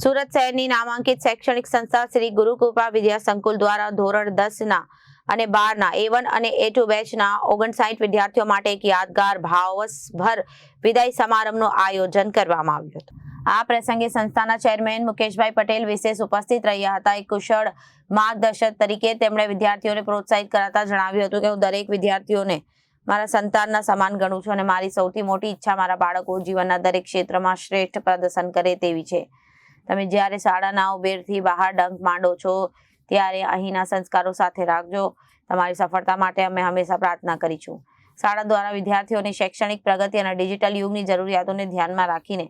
સુરત શહેરની નામાંકિત શૈક્ષણિક સંસ્થા શ્રી ગુરુકૃપા વિદ્યા સંકુલ દ્વારા ધોરણ 10 અને 12 A1 અને A2 બેચના 59 વિદ્યાર્થીઓ માટે એક યાદગાર ભાવભર વિદાય સમારંભનું આયોજન કરવામાં આવ્યું હતું। આ પ્રસંગે સંસ્થાના ચેરમેન મુકેશભાઈ પટેલ વિશેષ ઉપસ્થિત રહ્યા હતા। એક કુશળ માર્ગદર્શક તરીકે તેમણે વિદ્યાર્થીઓને પ્રોત્સાહિત કરાતા જણાવ્યું હતું કે હું દરેક વિદ્યાર્થીઓને મારા સંતાનના સમાન ગણું છું અને મારી સૌથી મોટી ઈચ્છા મારા બાળકો જીવનના દરેક ક્ષેત્રમાં શ્રેષ્ઠ પ્રદર્શન કરે તેવી છે। તમે જ્યારે શાળાના ઉભેરથી બહાર ડંક માંડો છો ત્યારે અહીંના સંસ્કારો સાથે રાખજો। તમારી સફળતા માટે અમે હંમેશા પ્રાર્થના કરીશું। શાળા દ્વારા વિદ્યાર્થીઓની શૈક્ષણિક પ્રગતિ અને ડિજિટલ યુગની જરૂરિયાતોને ધ્યાનમાં રાખીને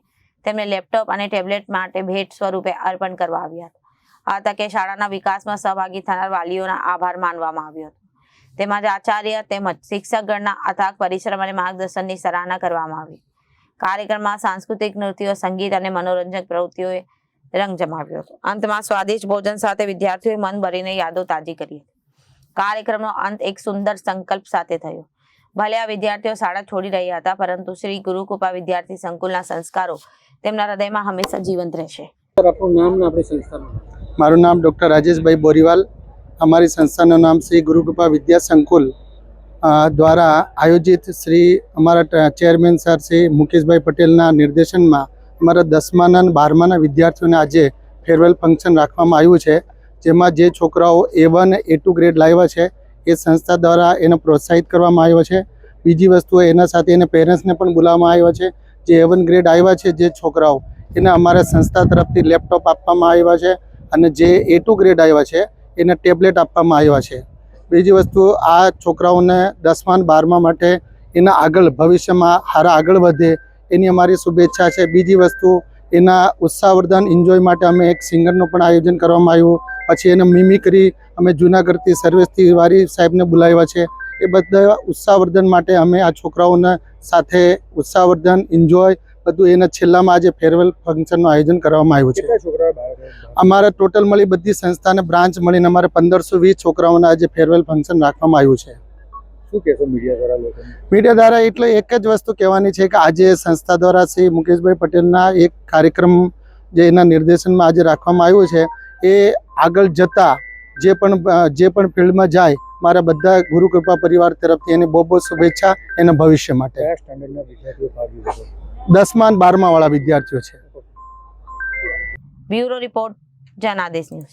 તેમને લેપટોપ અને ટેબ્લેટ માટે ભેટ સ્વરૂપે અર્પણ કરવા આવ્યા હતા। આ તકે શાળાના વિકાસમાં સહભાગી થનાર વાલીઓના આભાર માનવામાં આવ્યો હતો। તેમજ આચાર્ય તેમજ શિક્ષકગણના અથાગ પરિશ્રમ અને માર્ગદર્શનની સરાહના કરવામાં આવી। કાર્યક્રમમાં સાંસ્કૃતિક નૃત્યો, સંગીત અને મનોરંજક પ્રવૃત્તિઓએ રંગ જમાવ્યો હતો। અંતમાં સ્વાદિષ્ટ ભોજન સાથે વિદ્યાર્થીઓએ મન ભરીને યાદો તાજી કરી હતી। કાર્યક્રમનો અંત એક સુંદર સંકલ્પ સાથે થયો। ભલે આ વિદ્યાર્થીઓ શાળા છોડી રહ્યા હતા, પરંતુ શ્રી ગુરુકૃપા વિદ્યાર્થી સંકુલના સંસ્કારો તેમના હૃદયમાં હંમેશા જીવંત રહેશે। મારું નામ ડૉક્ટર રાજેશભાઈ બોરીવાલ। અમારી સંસ્થાનું નામ શ્રી ગુરુકૃપા વિદ્યા સંકુલ દ્વારા આયોજિત શ્રી અમારા ચેરમેન સર શ્રી મુકેશભાઈ પટેલના નિર્દેશનમાં અમારા 10મા અને 12મા વિદ્યાર્થીઓને આજે ફેરવેલ ફંક્શન રાખવામાં આવ્યું છે, જેમાં જે છોકરાઓ A1 A2 ગ્રેડ લાવ્યા છે એ સંસ્થા દ્વારા એને પ્રોત્સાહિત કરવામાં આવ્યો છે। બીજી વસ્તુ એના સાથે એને પેરેન્ટ્સને પણ બોલાવવામાં આવ્યા છે। જે A1 ગ્રેડ આવ્યા છે જે છોકરાઓ એને અમારા સંસ્થા તરફથી લેપટોપ આપવામાં આવ્યા છે અને જે A2 ગ્રેડ આવ્યા છે એને ટેબ્લેટ આપવામાં આવ્યા છે। બીજી વસ્તુ આ છોકરાઓને 10મા અને 12મા માટે એના આગળ ભવિષ્યમાં સારા આગળ વધે એની અમારી શુભેચ્છા છે। બીજી વસ્તુ એના ઉત્સાહવર્ધન એન્જોય માટે અમે એક સિંગરનું પણ આયોજન કરવામાં આવ્યું। પછી એને મિમિક્રી અમે જૂનાગઢથી સર્વેશ તિવારી સાહેબને બોલાવ્યા છે। એ બધા ઉત્સાહવર્ધન માટે અમે આ છોકરાઓને સાથે ઉત્સાહવર્ધન એન્જોય બધું એના છેલ્લામાં આજે ફેરવેલ ફંક્શનનું આયોજન કરવામાં આવ્યું છે। અમારા ટોટલ મળી બધી સંસ્થાને બ્રાન્ચ મળીને અમારે 1520 છોકરાઓને આજે ફેરવેલ ફંક્શન રાખવામાં આવ્યું છે। શું કહેશો મીડિયા દ્વારા? મીડિયા દ્વારા એટલે એક જ વસ્તુ કહેવાની છે કે આજે સંસ્થા દ્વારા શ્રી મુકેશભાઈ પટેલના એક કાર્યક્રમ જે એના નિર્દેશનમાં આજે રાખવામાં આવ્યો છે એ આગળ જતાં જે પણ ફિલ્ડમાં જાય મારા બધા ગુરુકૃપા પરિવાર તરફથી એને બહુ બહુ શુભેચ્છા એના ભવિષ્ય માટે। કયા સ્ટાન્ડર્ડના વિદ્યાર્થીઓ ભાગ લીધો? 10મા અને 12મા વાળા વિદ્યાર્થીઓ છે। Bureau report, Janadesh news.